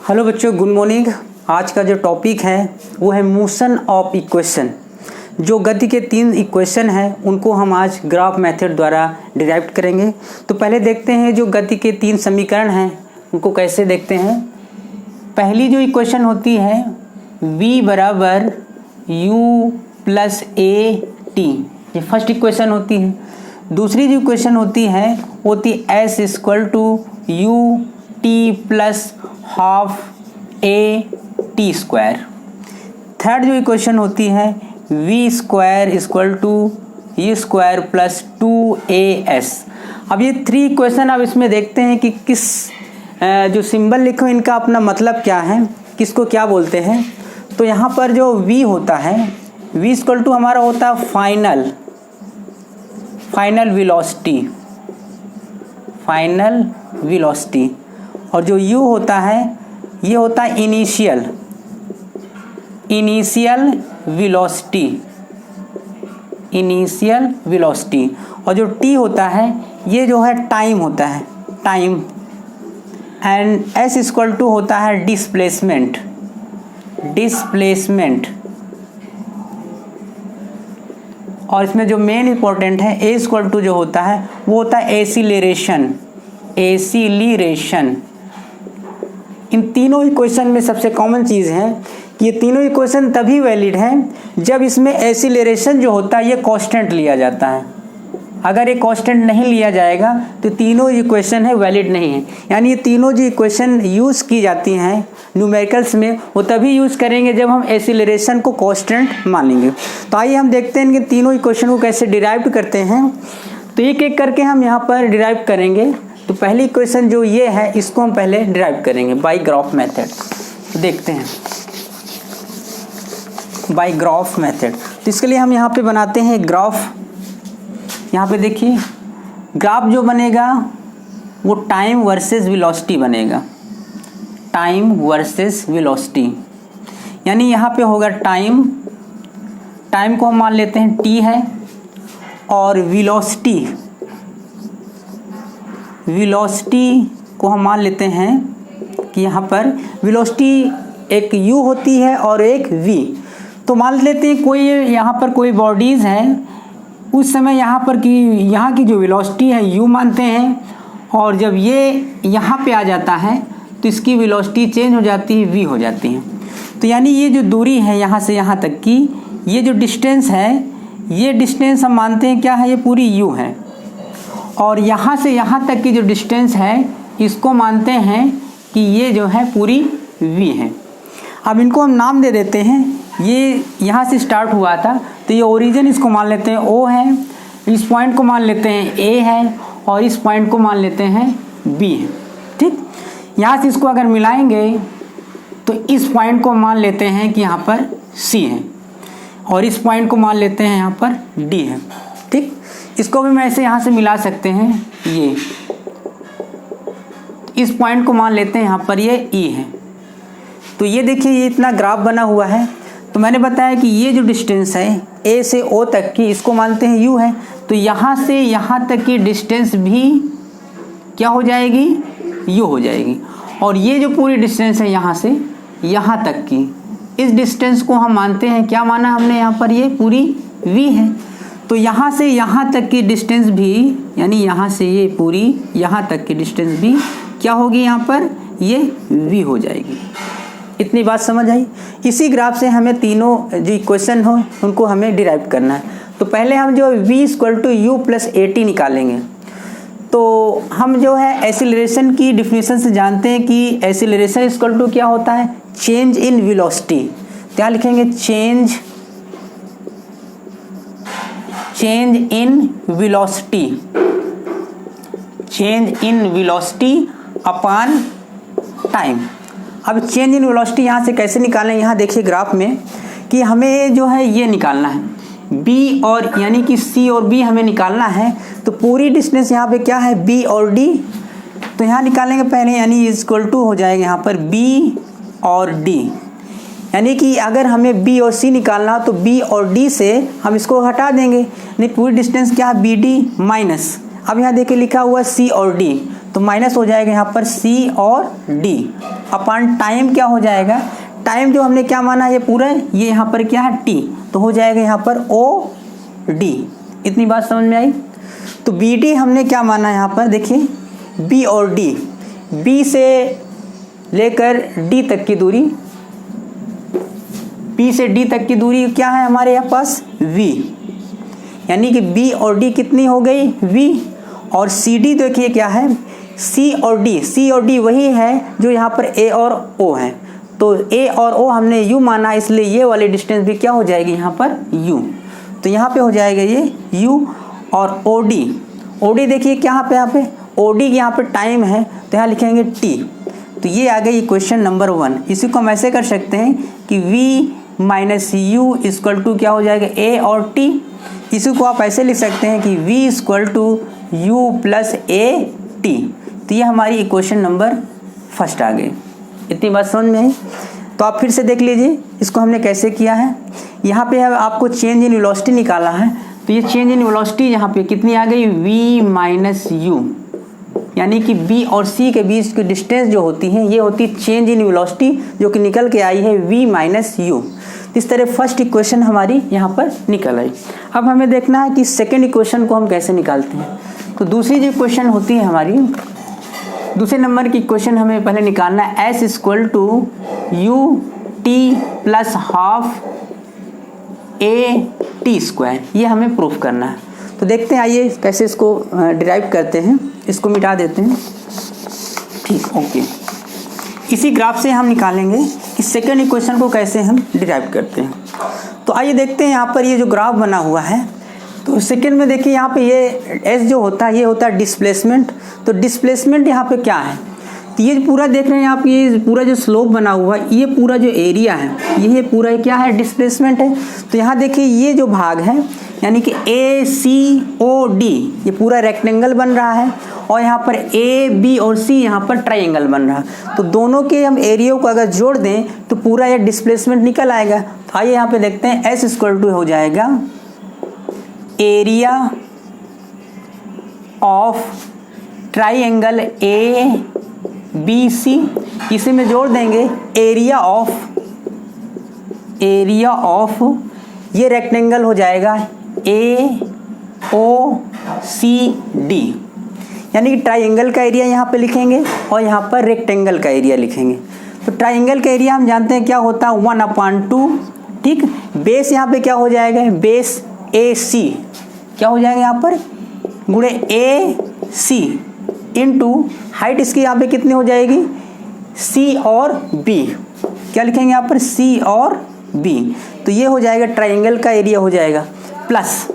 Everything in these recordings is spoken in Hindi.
हेलो बच्चों, गुड मॉर्निंग। आज का जो टॉपिक है वो है मोशन ऑफ इक्वेशन। जो गति के 3 इक्वेशन हैं उनको हम आज ग्राफ मेथड द्वारा डिराइव करेंगे। तो पहले देखते हैं जो गति के 3 समीकरण हैं उनको कैसे देखते हैं। पहली जो इक्वेशन होती है v बराबर u प्लस ए टी, ये फर्स्ट इक्वेशन होती है। दूसरी जो इक्वेशन होती है वो होती s equal to u t plus half a t square. Third जो इक्वेशन होती है v square equal to u square plus 2as। अब ये 3 इक्वेशन अब इसमें देखते हैं कि किस जो सिंबल लिखो इनका अपना मतलब क्या है, किसको क्या बोलते हैं। तो यहाँ पर जो v होता है v इक्वल टू हमारा होता है फाइनल वेलोसिटी, और जो u होता है ये होता है इनिशियल वेलोसिटी, और जो t होता है ये जो है टाइम होता है, एंड s इक्वल टू होता है डिस्प्लेसमेंट। और इसमें जो मेन इंपॉर्टेंट है a इक्वल टू जो होता है वो होता है एसिलेरेशन। इन तीनों इक्वेशन में सबसे कॉमन चीज़ है कि ये तीनों इक्वेशन तभी वैलिड हैं जब इसमें एसिलेरेशन जो होता है ये कांस्टेंट लिया जाता है। अगर ये कांस्टेंट नहीं लिया जाएगा तो तीनों इक्वेशन है वैलिड नहीं है। यानी ये तीनों जो इक्वेशन यूज़ की जाती हैं न्यूमेरिकल्स में वो तभी यूज़ करेंगे जब हम एसिलेरेशन को कांस्टेंट मानेंगे। तो आइए हम देखते हैं कि तीनों इक्वेशन को कैसे डिराइव करते हैं। तो एक एक करके हम यहाँ पर डिराइव करेंगे। तो पहली इक्वेशन जो ये है इसको हम पहले डिराइव करेंगे बाय ग्राफ मेथड। तो देखते हैं बाय ग्राफ मेथड। तो इसके लिए हम यहाँ पे बनाते हैं ग्राफ। यहाँ पे देखिए ग्राफ जो बनेगा वो टाइम वर्सेस वेलोसिटी बनेगा, यानी यहाँ पे होगा टाइम को हम मान लेते हैं t है, और वेलोसिटी को हम मान लेते हैं कि यहाँ पर वेलोसिटी एक u होती है और एक v। तो मान लेते हैं कोई यहाँ पर कोई बॉडीज़ हैं, उस समय यहाँ की जो वेलोसिटी है u मानते हैं, और जब ये यहाँ पे आ जाता है तो इसकी वेलोसिटी चेंज हो जाती है v हो जाती है। तो यानी ये जो दूरी है यहाँ से यहाँ तक की, ये जो डिस्टेंस है, ये डिस्टेंस हम मानते हैं क्या है, ये पूरी u है, और यहाँ से यहाँ तक की जो डिस्टेंस है इसको मानते हैं कि ये जो है पूरी v है। अब इनको हम नाम दे देते हैं। ये यहाँ से स्टार्ट हुआ था तो ये ओरिजिन इसको मान लेते हैं o है, इस पॉइंट को मान लेते हैं a है, और इस पॉइंट को मान लेते हैं b है। ठीक, यहाँ से इसको अगर मिलाएंगे तो इस पॉइंट को मान लेते हैं कि यहाँ पर c है, और इस पॉइंट को मान लेते हैं यहाँ पर d है। ठीक, इसको भी मैं ऐसे यहाँ से मिला सकते हैं, ये इस पॉइंट को मान लेते हैं यहाँ पर ये E है। तो ये देखिए ये इतना ग्राफ बना हुआ है। तो मैंने बताया कि ये जो डिस्टेंस है A से O तक की, इसको मानते हैं U है। तो यहाँ से यहाँ तक की डिस्टेंस भी क्या हो जाएगी, U हो जाएगी। और ये जो पूरी डिस्टेंस है यहाँ से यहाँ तक की, इस डिस्टेंस को हम मानते हैं, क्या माना हमने यहाँ पर, ये पूरी V है। तो यहाँ से यहाँ तक की डिस्टेंस भी, यानी यहाँ से ये पूरी यहाँ तक की डिस्टेंस भी क्या होगी, यहाँ पर ये v हो जाएगी। इतनी बात समझ आई। इसी ग्राफ से हमें तीनों जो इक्वेशन हो उनको हमें डिराइव करना है। तो पहले हम जो v equal to u plus a t निकालेंगे। तो हम जो है एसिलरेशन की डिफिनीशन से जानते हैं कि एसिलरेशन इक्वल टू क्या होता है, चेंज इन वेलोसिटी। क्या लिखेंगे, change in velocity upon time. अब चेंज इन वेलोसिटी यहाँ से कैसे निकालें, यहाँ देखिए ग्राफ में कि हमें जो है ये निकालना है b, और यानी कि c और b हमें निकालना है। तो पूरी डिस्टेंस यहाँ पे क्या है, b और d। तो यहाँ निकालेंगे पहले, यानी इक्वल टू हो जाएगा यहाँ पर b और d। यानी कि अगर हमें b और c निकालना हो तो b और d से हम इसको हटा देंगे, नहीं पूरी डिस्टेंस क्या है, bd माइनस, अब यहाँ देखिए लिखा हुआ c और d, तो माइनस हो जाएगा यहाँ पर सी और डी अपॉन टाइम क्या हो जाएगा, टाइम जो हमने क्या माना ये पूरा, ये यहाँ पर क्या है टी, तो हो जाएगा यहाँ पर ओ डी। इतनी बात समझ में आई। तो बी डी हमने क्या माना यहाँ पर, देखिए बी और डी, बी से लेकर डी तक की दूरी, बी से डी तक की दूरी क्या है हमारे यहाँ पास v, यानी कि b और d कितनी हो गई v, और सी डी देखिए क्या है c और d, c और d वही है जो यहाँ पर a और o है, तो a और o हमने u माना, इसलिए ये वाली डिस्टेंस भी क्या हो जाएगी यहाँ पर u, तो यहाँ पे हो जाएगा ये u। और OD देखिए क्या पे, यहाँ पे OD यहाँ पे टाइम है तो यहाँ लिखेंगे t, तो ये आ गई क्वेश्चन नंबर 1। इसी को हम ऐसे कर सकते हैं कि v minus u equal to क्या हो जाएगा a और t, इसी को आप ऐसे लिख सकते हैं कि v equal to u plus a t, तो ये हमारी इक्वेशन नंबर फर्स्ट आ गई। इतनी बात समझ में आई। तो आप फिर से देख लीजिए इसको हमने कैसे किया है। यहाँ पे आपको चेंज इन वेलोसिटी निकाला है, तो ये चेंज इन वेलोसिटी यहाँ पे कितनी आ गई v माइनस यू, यानी कि b और c के बीच की डिस्टेंस जो होती है ये होती चेंज इन वेलोसिटी, जो कि निकल के आई है v माइनस यू। इस तरह फर्स्ट इक्वेशन हमारी यहाँ पर निकल आई। अब हमें देखना है कि सेकेंड इक्वेशन को हम कैसे निकालते हैं। तो दूसरी जो इक्वेशन होती है हमारी, दूसरे नंबर की इक्वेशन हमें पहले निकालना है s equal to u t plus half a t square, ये हमें प्रूफ करना है। तो देखते हैं आइए कैसे इसको डिराइव करते हैं। इसको मिटा देते हैं, ठीक, ओके। इसी ग्राफ से हम निकालेंगे कि सेकेंड इक्वेशन को कैसे हम डिराइव करते हैं। तो आइए देखते हैं यहाँ पर ये जो ग्राफ बना हुआ है, तो सेकेंड में देखिए यहाँ पे ये एस जो होता है ये होता है डिस्प्लेसमेंट। तो डिस्प्लेसमेंट यहाँ पे क्या है, तो ये पूरा देख रहे हैं आप, ये पूरा जो स्लोप बना हुआ है, ये पूरा जो एरिया है ये पूरा क्या है डिस्प्लेसमेंट है। तो यहाँ देखिए ये जो भाग है यानी कि ए सी ओ डी ये पूरा रेक्टेंगल बन रहा है, और यहाँ पर ए बी और सी यहाँ पर ट्राइंगल बन रहा है। तो दोनों के हम एरिया को अगर जोड़ दें तो पूरा ये डिस्प्लेसमेंट निकल आएगा। तो आइए यहाँ पे देखते हैं एस इक्वल टू हो जाएगा area of triangle A B C, इसी में जोड़ देंगे एरिया ऑफ ये रेक्टेंगल हो जाएगा ए ओ सी डी, यानी कि ट्राइंगल का एरिया यहाँ पे लिखेंगे और यहाँ पर रेक्टेंगल का एरिया लिखेंगे। तो ट्राइंगल का एरिया हम जानते हैं क्या होता है 1/2, ठीक। बेस यहाँ पे क्या हो जाएगा, बेस ए सी क्या हो जाएगा यहाँ पर गुणे ए सी इंटू हाइट इसकी यहाँ पे कितनी हो जाएगी सी और बी, क्या लिखेंगे यहाँ पर सी और बी। तो ये हो जाएगा ट्राइंगल का एरिया हो जाएगा, प्लस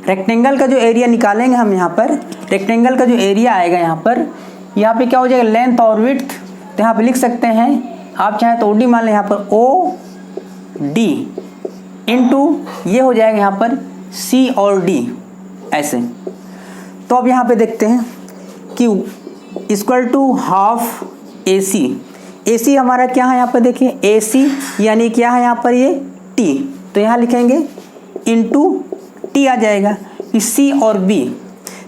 रेक्टेंगल का जो एरिया निकालेंगे हम यहाँ पर, रेक्टेंगल का जो एरिया आएगा यहाँ पे क्या हो जाएगा लेंथ और विड्थ। तो यहाँ पे लिख सकते हैं आप चाहे तो OD मान लें यहाँ पर OD इंटू ये हो जाएगा यहाँ पर C और D ऐसे। तो अब यहाँ पे देखते हैं कि इक्वल टू हाफ AC हमारा क्या है यहाँ पर देखिए AC यानी क्या है यहाँ पर ये T, तो यहाँ लिखेंगे इंटू T आ जाएगा कि C और B।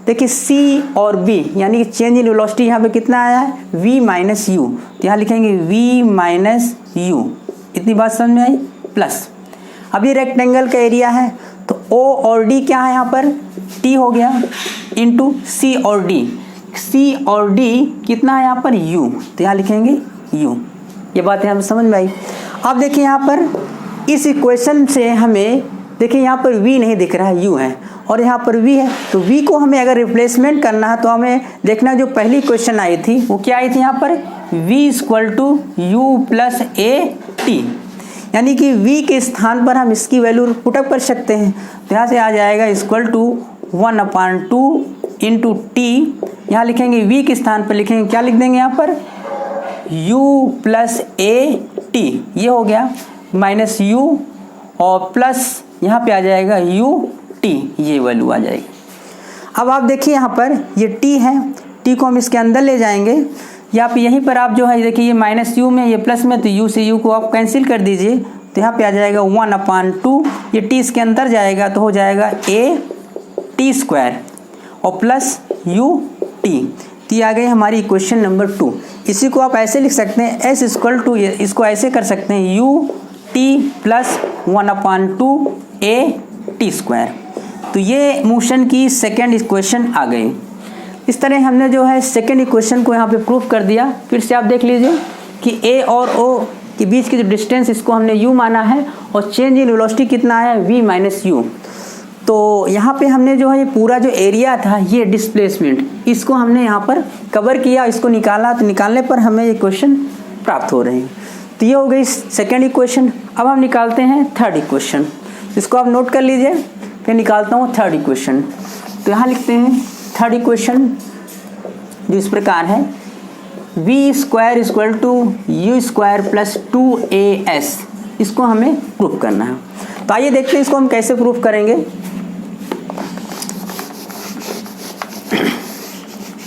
देखिए C और B यानी कि चेंज इन वेलोसिटी यहाँ पे कितना आया है V माइनस यू, तो यहाँ लिखेंगे V माइनस यू। इतनी बात समझ में आई। प्लस अब ये रेक्टेंगल का एरिया है तो O और D क्या है यहाँ पर T हो गया इंटू C और D, C और D कितना है यहाँ पर U, तो यहाँ लिखेंगे U। ये बातें हमें समझ में आई। अब देखिए यहाँ पर इस इक्वेशन से हमें देखिए यहाँ पर V नहीं दिख रहा है, U है, और यहाँ पर V है। तो V को हमें अगर रिप्लेसमेंट करना है तो हमें देखना जो पहली क्वेश्चन आई थी वो क्या आई थी यहाँ पर V equal to u plus a t, यानी कि V के स्थान पर हम इसकी वैल्यू पुटअप कर सकते हैं। तो यहाँ से आ जाएगा इक्वल टू 1/2 इंटू टी, यहाँ लिखेंगे V के स्थान पर लिखेंगे क्या लिख देंगे यहाँ पर U प्लस ए टी, ये हो गया माइनस U और प्लस यहाँ पे आ जाएगा U T, ये वैल्यू आ जाएगी। अब आप देखिए यहाँ पर ये T है, T को हम इसके अंदर ले जाएंगे, या पे यहीं पर आप जो है देखिए ये माइनस U में ये प्लस में, तो U से U को आप कैंसिल कर दीजिए, तो यहाँ पे आ जाएगा 1/2, ये T इसके अंदर जाएगा तो हो जाएगा A T स्क्वायर और प्लस U T, तो ये आ गई हमारी इक्वेशन नंबर 2। इसी को आप ऐसे लिख सकते हैं एस इक्वल टू, इसको ऐसे कर सकते हैं you t plus 1/2 A t square. तो ये मोशन की सेकेंड इक्वेशन आ गई। इस तरह हमने जो है सेकेंड इक्वेशन को यहाँ पे प्रूफ कर दिया। फिर से आप देख लीजिए कि ए और ओ के बीच की जो डिस्टेंस, इसको हमने u माना है और चेंज इन वेलोसिटी कितना है v माइनस यू। तो यहाँ पे हमने जो है ये पूरा जो एरिया था, ये डिस्प्लेसमेंट, इसको हमने यहाँ पर कवर किया, इसको निकाला। तो निकालने पर हमें ये क्वेश्चन प्राप्त हो रहे हैं। तो ये हो गई सेकेंड इक्वेशन। अब हम निकालते हैं थर्ड इक्वेशन। इसको आप नोट कर लीजिए, फिर निकालता हूँ थर्ड इक्वेशन। तो यहाँ लिखते हैं थर्ड इक्वेशन जो इस प्रकार है, v square equal to u square plus 2as। इसको हमें प्रूफ करना है। तो आइए देखते हैं इसको हम कैसे प्रूफ करेंगे।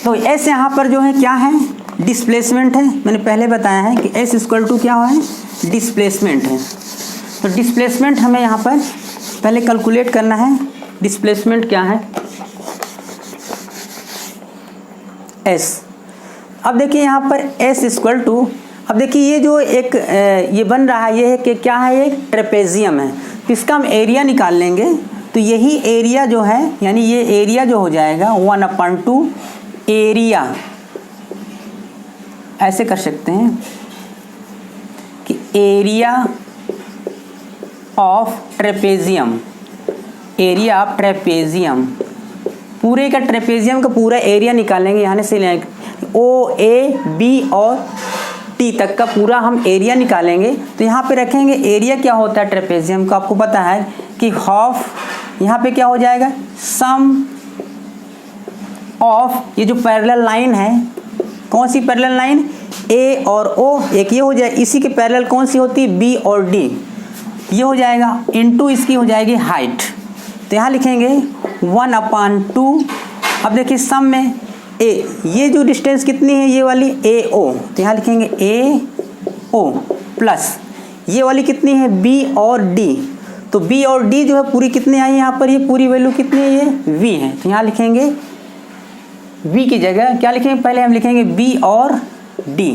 तो s यहाँ पर जो है क्या है, डिस्प्लेसमेंट है। मैंने पहले बताया है कि s इक्वल टू क्या है, डिस्प्लेसमेंट है। तो डिस्प्लेसमेंट हमें यहाँ पर पहले कैलकुलेट करना है। डिस्प्लेसमेंट क्या है, s। अब देखिए यहाँ पर s इक्वल टू, अब देखिए ये जो एक ये बन रहा है, ये है कि क्या है, ये ट्रेपेजियम है। तो इसका हम एरिया निकाल लेंगे। तो यही एरिया जो है, यानी ये एरिया जो हो जाएगा 1/2 एरिया, ऐसे कर सकते हैं कि area of trapezium, area of trapezium, पूरे का ट्रेपेजियम का पूरा एरिया निकालेंगे। यहाँ से लेंगे ओ ए बी और टी तक का पूरा हम एरिया निकालेंगे। तो यहाँ पे रखेंगे एरिया क्या होता है ट्रेपेजियम का, आपको पता है कि हाफ, यहाँ पे क्या हो जाएगा, सम ऑफ ये जो पैरेलल लाइन है, कौन सी पैरेलल लाइन, ए और ओ, एक ये हो जाए, इसी के पैरेलल कौन सी होती है, बी और डी, ये हो जाएगा, इनटू इसकी हो जाएगी हाइट। तो यहाँ लिखेंगे 1/2। अब देखिए सम में ए, ये जो डिस्टेंस कितनी है, ये वाली ए ओ, तो यहाँ लिखेंगे ए ओ प्लस ये वाली कितनी है, बी और डी। तो बी और डी जो है पूरी कितनी आई यहाँ पर, ये पूरी वैल्यू कितनी है, ये वी है। तो यहाँ लिखेंगे वी की जगह क्या लिखेंगे, पहले हम लिखेंगे बी और डी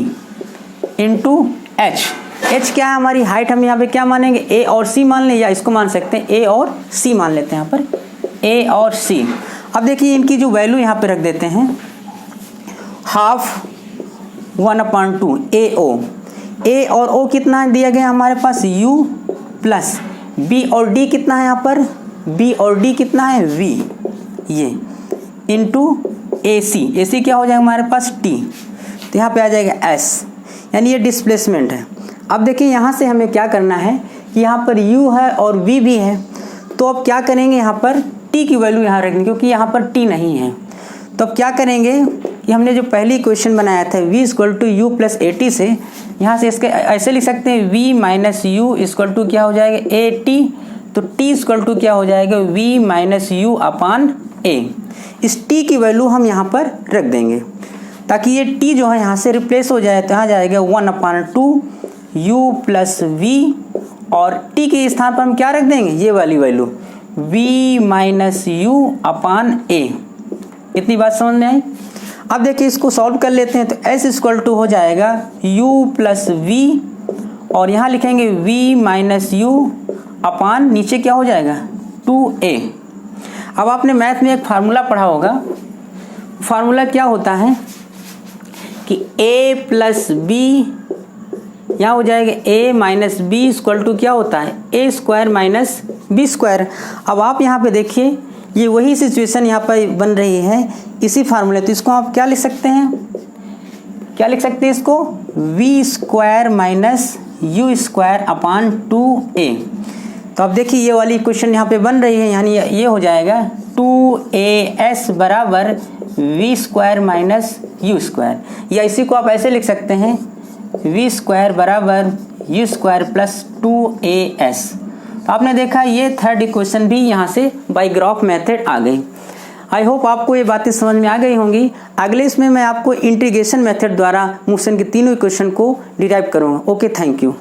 इंटू एच। एच क्या है, हमारी हाइट, हम यहाँ पे क्या मानेंगे, ए और सी मान लें, या इसको मान सकते हैं ए और सी मान लेते हैं, यहाँ पर ए और सी। अब देखिए इनकी जो वैल्यू यहाँ पे रख देते हैं, हाफ 1/2 ए ओ, ए और ओ कितना दिया गया हमारे पास, u प्लस बी और डी कितना है यहाँ पर, बी और डी कितना है, v, ये इंटू ए सी क्या हो जाएगा हमारे पास, t। तो यहाँ पे आ जाएगा s, यानी ये डिस्प्लेसमेंट है। अब देखिए यहाँ से हमें क्या करना है कि यहाँ पर u है और v भी है। तो अब क्या करेंगे, यहाँ पर t की वैल्यू यहाँ रखनी, क्योंकि यहाँ पर t नहीं है। तो अब क्या करेंगे कि हमने जो पहली इक्वेशन बनाया था v equal to u plus a t से, यहाँ से इसके ऐसे लिख सकते हैं v minus u equal to क्या हो जाएगा, ए टी। तो t इक्वल टू क्या हो जाएगा, v minus u upon a. इस t की वैल्यू हम यहाँ पर रख देंगे ताकि ये t जो है यहाँ से रिप्लेस हो जाए। तो यहाँ जाएगा 1/2 u प्लस वी, और t के स्थान पर हम क्या रख देंगे, ये वाली value v minus u upon ए। इतनी बात समझ में आई। अब देखिए इसको सॉल्व कर लेते हैं। तो s इक्वल टू हो जाएगा u प्लस वी, और यहाँ लिखेंगे v माइनस यू अपान नीचे क्या हो जाएगा 2a। अब आपने मैथ में एक फार्मूला पढ़ा होगा, फार्मूला क्या होता है कि a प्लस बी, यहाँ हो जाएगा a minus b equal to क्या होता है, a square minus b square. अब आप यहाँ पे देखिए ये वही सिचुएशन यहाँ पर बन रही है, इसी फार्मूले। तो इसको आप क्या लिख सकते हैं, क्या लिख सकते हैं इसको, v square minus you square upon 2a। तो अब देखिए ये वाली इक्वेशन यहाँ पे बन रही है, यानी ये हो जाएगा 2as बराबर v square minus you square, या इसी को आप ऐसे लिख सकते हैं v स्क्वायर बराबर यू स्क्वायर प्लस 2as। तो आपने देखा ये थर्ड इक्वेशन भी यहाँ से बाय ग्राफ मेथड आ गई। आई होप आपको ये बातें समझ में आ गई होंगी। अगले इसमें मैं आपको इंटीग्रेशन मेथड द्वारा मोशन के तीनों इक्वेशन को डिराइव करूँगा। Okay, thank you.